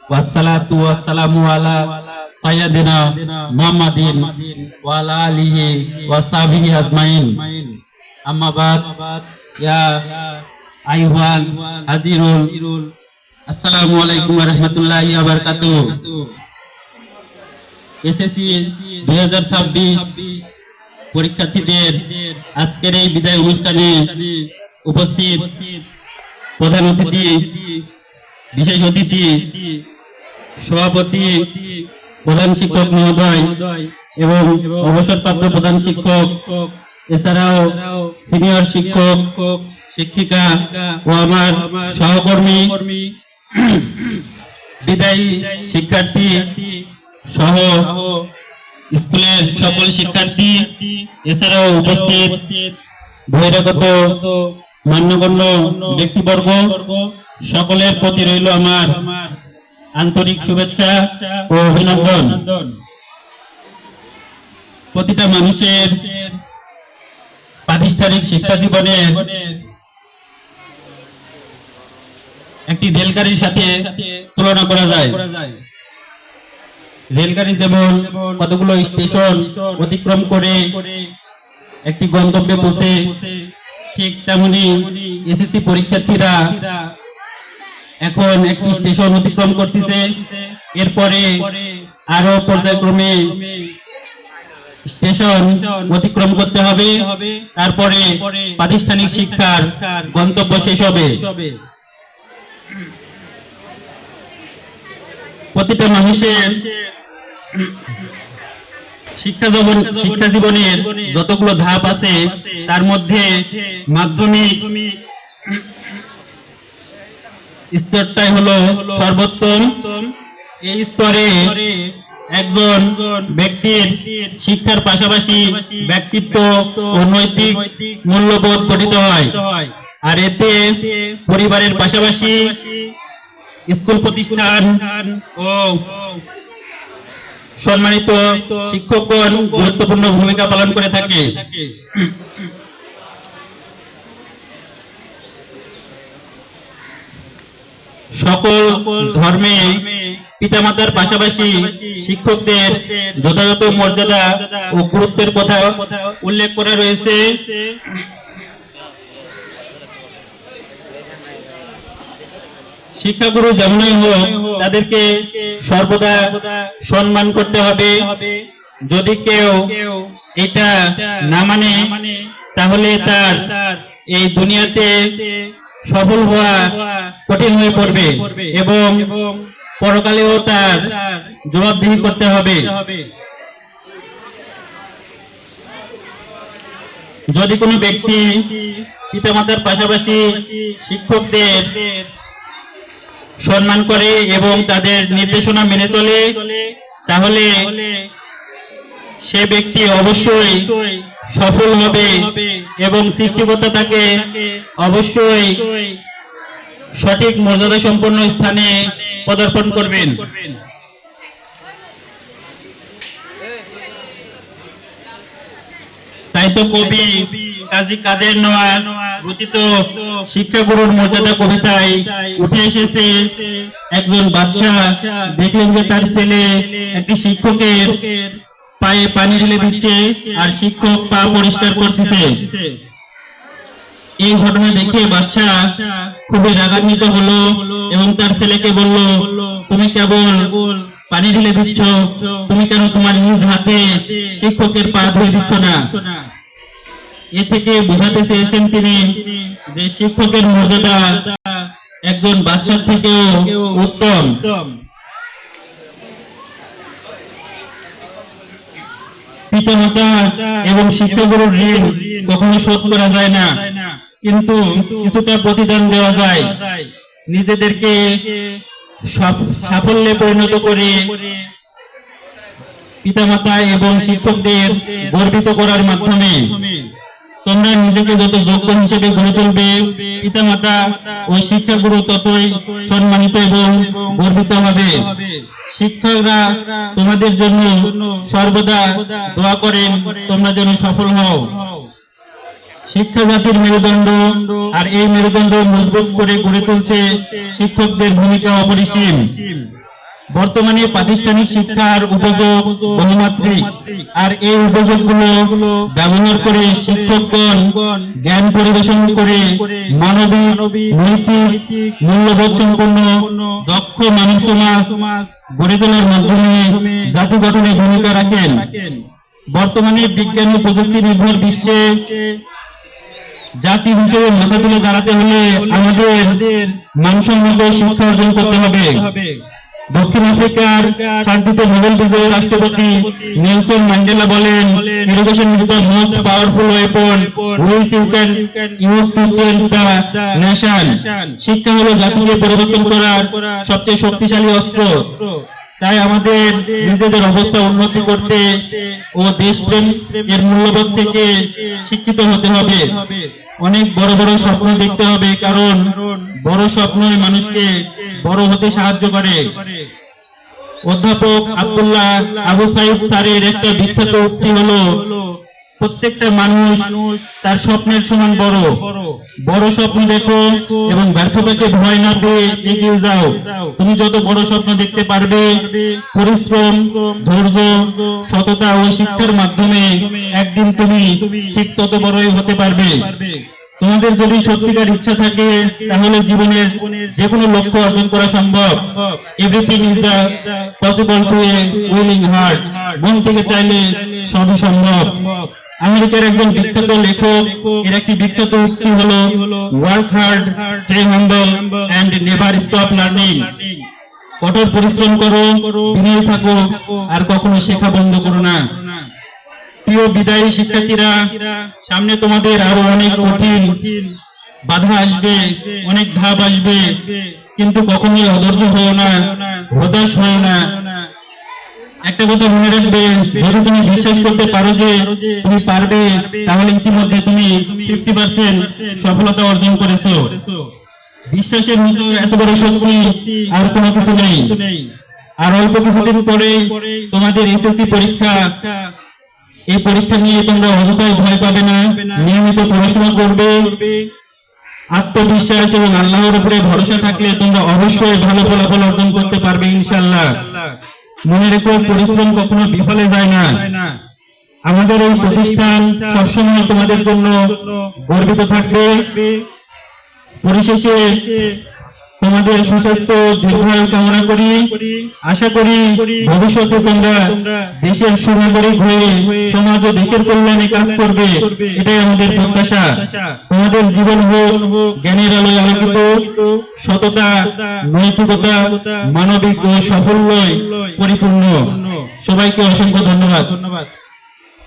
ওয়াসসালাতু ওয়াসসালামু আলা সাইয়্যিদিনা মুহাম্মাদিন ওয়া আলা আলিহি ওয়া সাহবিহি আজমাইন। আম্মা বাদ, ইয়া আইয়ুহাল হাজিরুন, আসসালামু আলাইকুম ওয়া রাহমাতুল্লাহি ওয়া বারাকাতুহু। এসএসসি 2026 পরীক্ষার্থীদের আজকের এই বিদায় অনুষ্ঠানে উপস্থিত প্রধান অতিথি, বিশেষ অতিথি, সভাপতি, প্রধান শিক্ষক মহোদয় এবং অবসরপ্রাপ্ত প্রধান শিক্ষক, এছাড়াও সিনিয়র শিক্ষক, শিক্ষিকা ও আমার সহকর্মী, বিদায়ী শিক্ষার্থী সহ স্কুলের সকল শিক্ষার্থী, এছাড়াও উপস্থিত বহিরাগত মান্যগণ্য ব্যক্তিবর্গ, সকলের প্রতি রইল আমার আন্তরিক শুভেচ্ছা ও অভিনন্দন। প্রতিটা মানুষের প্রাতিষ্ঠানিক শিক্ষা জীবনে একটি রেলগাড়ির সাথে তুলনা করা যায়। রেলগাড়ি যেমন কতগুলো স্টেশন অতিক্রম করে একটি গন্তব্যে পৌঁছে, ঠিক তেমনি এসএসসি পরীক্ষার্থীরা এখন একটি স্টেশন অতিক্রম করতেছে। এরপরে আরো পর্যায়ক্রমে স্টেশন অতিক্রম করতে হবে, তারপরে প্রাতিষ্ঠানিক শিক্ষার গন্তব্য শেষ হবে। প্রতিটা মানুষের শিক্ষা জীবনের যতগুলো ধাপ আছে তার মধ্যে মাধ্যমিক স্তরটাই হলো সর্বোত্তম। এই স্তরে একজন ব্যক্তির শিক্ষার পাশাপাশি ব্যক্তিত্ব ও নৈতিক মূল্যবোধ গঠিত হয়, আর এতে পরিবারের পাশাপাশি স্কুল প্রতিষ্ঠান ও সম্মানিত শিক্ষকগণ গুরুত্বপূর্ণ ভূমিকা পালন করে থাকে। সকল ধর্মে পিতামাতার পাশাপাশি শিক্ষকদের যথাযথ মর্যাদা ও গুরুত্বের কথা উল্লেখ করা রয়েছে। শিক্ষাগুরু যেমনই হোক, তাদেরকে সর্বদা সম্মান করতে হবে। যদি কেউ এটা না মানে তাহলে তার এই দুনিয়াতে সফল হওয়া কঠিন হয়ে পড়বে এবং পরকালেও তার জবাবদিহি করতে হবে। যদি কোনো ব্যক্তি পিতামাতার পাশাপাশি শিক্ষকদের সম্মান করে এবং তাদের নির্দেশনা মেনে চলে, তাহলে সে ব্যক্তি অবশ্যই সফল হবে এবং সৃষ্টিকর্তা তাকে অবশ্যই সঠিক মর্যাদা সম্পন্ন স্থানে পদার্পণ করবেন। তাই তো কবি কাজী কাদের নওয়াজ রচিত শিক্ষাগুরুর মর্যাদা কবিতায় উঠে এসেছে, একজন বাদশা দেখলেন যে তার ছেলে একটি শিক্ষকের পায়ে পানি ঢেলে দিচ্ছে আর শিক্ষক পা পরিষ্কার করতেছে। এই ঘটনা দেখে বাদশা খুবই রাগান্বিত হলো এবং তার ছেলেকে বলল, তুমি কেবল পানি ঢেলে দিচ্ছ, তুমি কেন তোমার নিজ হাতে শিক্ষকের পা ধুয়ে দিচ্ছ না? এ থেকে বোঝাতে চেয়েছেন তিনি যে শিক্ষকের মর্যাদা একজন বাদশার থেকেও উত্তম। পিতামাতা এবং শিক্ষাগুরুর ঋণ কখনো শোধ করা যায় না, কিন্তু কিছুটা প্রতিদান দেওয়া যায়। নিজেদেরকে সাফল্যে পরিণত করে পিতামাতা এবং শিক্ষকদের গর্বিত করার মাধ্যমে তোমরা নিজেকে যত যোগ্য হিসেবে গড়ে তুলবে, পিতামাতা ও শিক্ষাগুরু ততই সম্মানিত এবং গর্বিত হবে। শিক্ষকরা তোমাদের জন্য সর্বদা দোয়া করেন তোমরা যেন সফল হও। শিক্ষা জাতির মেরুদণ্ড, আর এই মেরুদণ্ড মজবুত করে গড়ে তুলতে শিক্ষকদের ভূমিকা অপরিসীম। বর্তমানে প্রাতিষ্ঠানিক শিক্ষার উপযোগ বহুমাত্রিক, আর এই উপযোগগুলো ব্যবহার করে শিক্ষকগণ জ্ঞান পরিবেশন করে মানবিক, নৈতিক, মূল্যবোধ সম্পন্ন দক্ষ মানব সমাজ গড়ে তোলার মাধ্যমে জাতি গঠনে ভূমিকা রাখেন। বর্তমানে বিজ্ঞান ও প্রযুক্তি নির্ভর বিশ্বে জাতি হিসেবে মাথা তুলে দাঁড়াতে হলে আমাদের মানসম্মত শিক্ষা অর্জন করতে হবে। দক্ষিণ আফ্রিকার শান্তিতে নোবেল বিজয়ী রাষ্ট্রপতি নেলসন ম্যান্ডেলা বলেন, education is the most powerful weapon which you can use to change the nation. শিক্ষা হলো জাতিকে পরিবর্তন করার সবচেয়ে শক্তিশালী অস্ত্র। তাই আমাদের নিজেদের অবস্থা উন্নতি করতে ও দেশপ্রেম এর মূল্যবোধ থেকে শিক্ষিত হতে হবে। অনেক বড় বড় স্বপ্ন দেখতে হবে, কারণ বড় স্বপ্নই মানুষকে বড় হতে সাহায্য করে। অধ্যাপক আব্দুল্লাহ আবু সাইদ স্যারের একটা বিখ্যাত উক্তি হলো, প্রত্যেকটা মানুষ তার স্বপ্নের সমান বড়। বড় স্বপ্ন দেখো এবং ব্যর্থতাকে ভয় না পেয়ে এগিয়ে যাও। তুমি যত বড় স্বপ্ন দেখতে পারবে, পরিশ্রম, ধৈর্য, সততা ও শিক্ষার মাধ্যমে একদিন তুমি ঠিক তত বড়ই হতে পারবে। তোমাদের যদি সত্যিকার ইচ্ছা থাকে তাহলে জীবনের যে কোনো লক্ষ্য অর্জন করা সম্ভব। Everything is possible to A willing heart. মন থেকে চাইলে সবই সম্ভব। আমেরিকার একজন বিখ্যাত লেখক এর একটি বিখ্যাত উক্তি হলো, work hard, stay humble and never stop learning. কঠোর পরিশ্রম করো, বিনয়ী থাকো, আর কখনো শেখা বন্ধ করো না। প্রিয় বিদায়ী শিক্ষার্থীরা, সামনে তোমাদের আরো অনেক কঠিন বাধা আসবে, অনেক ধাপ আসবে, কিন্তু কখনোই অধৈর্য হও না, হতাশ হও না। একটা কথা মনে রাখবে, যদি তুমি বিশ্বাস করতে পারো যে তুমি পারবে, তাহলে ইতিমধ্যে তুমি 50% সফলতা অর্জন করেছো। বিশ্বাসের মতো এত বড় শক্তি আর কোনো কিছু নেই। আর অল্প কিছুদিন পরে তোমাদের এসএসসি পরীক্ষা। এই পরীক্ষা নিয়ে তোমরা অযথাই ভয় পাবে না, নিয়মিত পড়াশোনা করবে। আত্মবিশ্বাস এবং আল্লাহর উপরে ভরসা থাকলে তোমরা অবশ্যই ভালো ফলাফল অর্জন করতে পারবে ইনশাআল্লাহ। মনে রেখো, পরিশ্রম কখনো বিফলে যায় না। আমাদের এই প্রতিষ্ঠান সবসময় তোমাদের জন্য গর্বিত থাকবে। পরিশেষে তোমাদের সুস্বাস্থ্য, দীর্ঘায়ু কামনা করি। আশা করি ভবিষ্যতে তোমরা দেশের সুনাগরিক হয়ে সমাজ ও দেশের কল্যাণে কাজ করবে, এটাই আমাদের প্রত্যাশা। তোমাদের জীবন হোক জ্ঞানের আলোয় আলোকিত, সততা, নৈতিকতা, মানবিক ও সাফল্যে পরিপূর্ণ। সবাইকে অসংখ্য ধন্যবাদ।